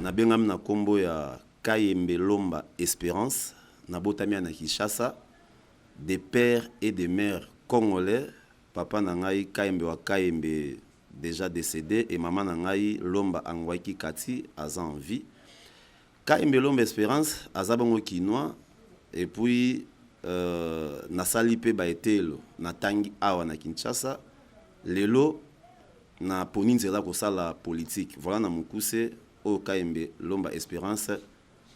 nabengami na kombo ya Kayembe Lomba Espérance, nabotami na Kinshasa, des pères et des mères congolais. Papa nangai Kayembe wa Kayembe déjà décédé et maman nangai Lomba Angwaki Kati aza en vie. Kayembe Lomba Espérance azabongo kinois et puis nasali pe baetelo na tangi awa na Kinshasa lelo na poni nzela kosala politique. Voilà na mukuse o Kayembe Lomba Espérance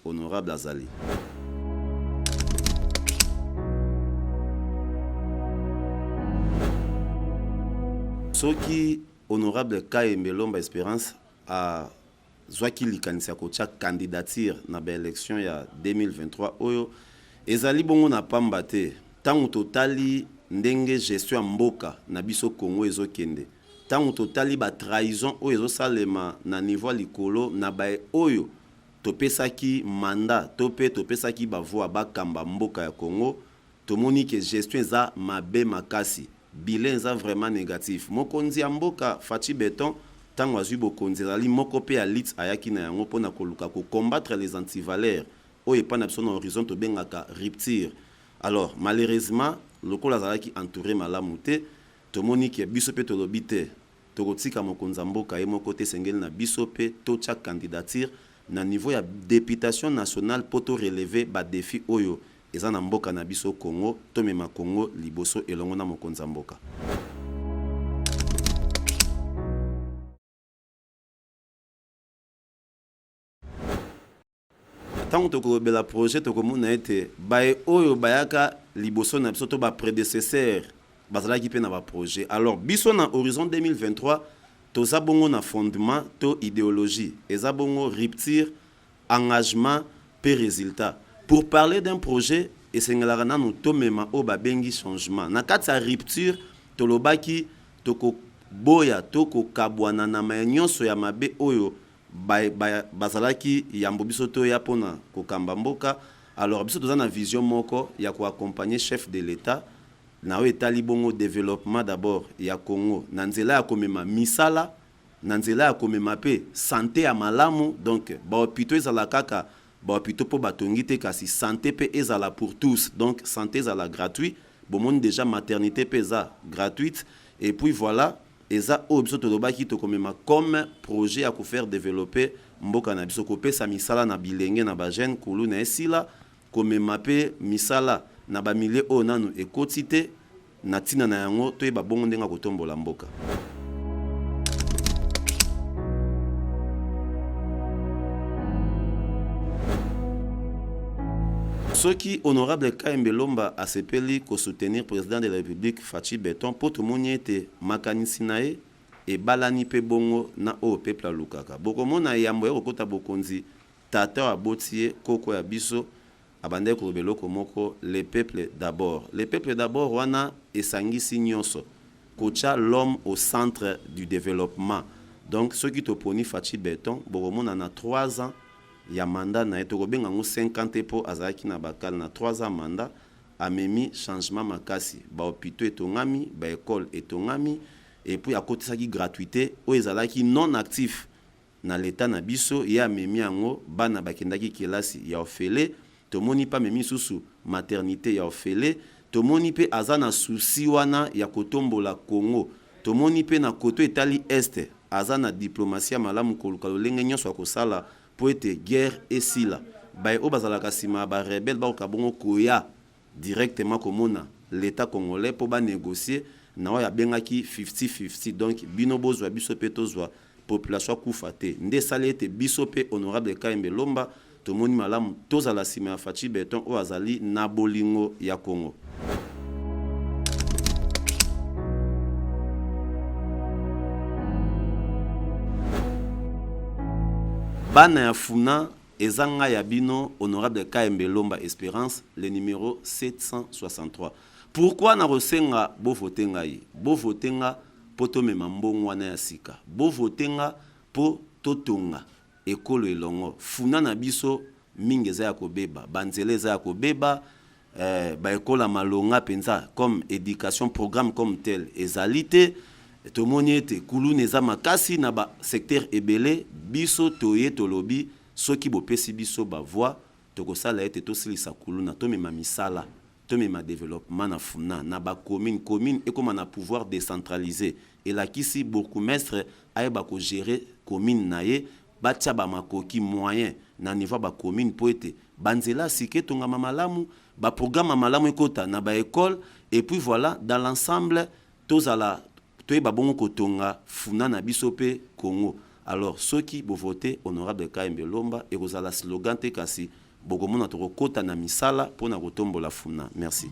honorable azali. Soki honorable Kayembe Lomba Espérance a zwaki likanisa kocha candidature na ba élection ya 2023 oyo ezali bongo na pamba te tango totali ndenge gestion mboka na biso Congo ezokende tango totali ba trahison oyo ezosalema na niveau likolo na ba oyo topesaki mandat topesaki ba voix bakamba mboka ya Congo tomoni ke gestion za mabe makasi bilan za vraiment négatif mokonzi ya mboka Fachi Beton tango azui bokonzi ali moko pe ya lit ayaki na yango pona koluka ko combattre les antivaleurs oyo pa na biso na horizon to bengaka rupture. Alors malheureusement lokola azalaki entouré malamu te tomoni ke biso pe tolobi te tokotika mokonzi mboka ye moko te sengeli na biso pe tocha candidature na niveau ya députation nationale poto relever ba défi oyo eza na mboka na biso Congo to mema Congo liboso elongo na mokonzi mboka. Tant que le projet to komuna ete bae oyo bayaka liboso na biso to ba prédécesseur bazala ki pe na ba projet. Alors biso na horizon 2023 to za bongo na fondement to idéologie eza bongo rupture engagement pe résultat. Pour parler d'un projet et sengelaka nanu to mema o ba bengi changement na kati ya rupture to lobaki to ko boya to ko kabwana na nyonso ya mabe oyo bazalaki yambo biso to ya pona ko kamba mboka. Alors biso toza na vision moko ya ko accompagner chef de l'état na o etali bongo développement d'abord ya Congo na nzela ya komema misala na nzela ya komema pe santé ya malamu. Donc ba hôpitaux ezala kaka ba hôpitaux po batongi te kasi santé pe ezala pour tous. Donc santé ezala gratuit bomoni déjà maternité pe eza gratuite et puis voilà eza o biso tolobaki to komema comme projet à faire développer mboka na biso ko pesa misala na bilenge na ba jeune kulu na esila komema pe misala na ba milieu o nanu ekotite na tina na yango to ba bongo ndenga kotombola mboka. Ce qui honorable Kayembe Lomba a sepeli ko soutenir président de la République Fachi Beton pour tout monde était makanisinae et balani pe bongo na o peuple lukaka. Boko mona yambo ko kota bokonzi tata abotie koko ya biso abande ko beloko moko les peuples d'abord. Les peuples d'abord wana esangisi nyonso kocha l'homme au centre du développement. Donc ceux qui toponi Fachi Beton boko mona na 3 ans ya mandat na eto kobenga ngo 50 po azaki na bakal na 3 ans mandat amemi changement makasi ba hôpitaux etongami ba école etongami et puis akotisaki gratuité o ezalaki non actif na l'état na biso ya amemi yango bana bakendaki kelasi ya ofele tomoni pa memi susu maternité ya ofele tomoni pe azana souci wana ya kotombola Congo tomoni pe na koto etali este azana diplomatie malamu koluka lolenge nyonso akosala pour être guerre et sila bae o bazala kasima ba rebelle ba okabongo koya directement komona l'état congolais pour ba négocier na ya bengaki 50-50 donc bino bozwa biso pe tozwa population kufa te nde sale ete biso pe honorable Kayembe Lomba tomoni malamu tozala sima ya Fachi Beton o azali na bolingo ya Congo. Bana ya funa ezanga ya bino honorable Kayembe Lomba Espérance le numéro 763. Pourquoi na rosenga bo votenga yi? Bo votenga poto mema mbongo wana ya sika. Bo votenga po totonga ekolo elongo. Funa na biso mingi za ya kobeba, banzele za ya kobeba, ba ekola malonga penza comme éducation programme comme tel ezalite. Tomoni ete kulu neza makasi na ba secteur ebele biso toye tolobi soki bopesi biso ba voix tokosala ete tosilisa kuluna tomema misala tomema développement na funa na ba commune ekoma na pouvoir décentralisé elakisi bourgmestre ayeba ko gérer commune na ye batia ba makoki moyen na niveau ba commune po ete banzela sike tongama malamu ba programme malamu ekota na ba école et puis voilà dans l'ensemble tozala toyeba bongo kotonga funa na biso pe Congo. Alors ceux qui vont voter honorable Kayembe Lomba et kozala slogan te kasi bokomona tokokota na misala pona kotombola funa. Merci.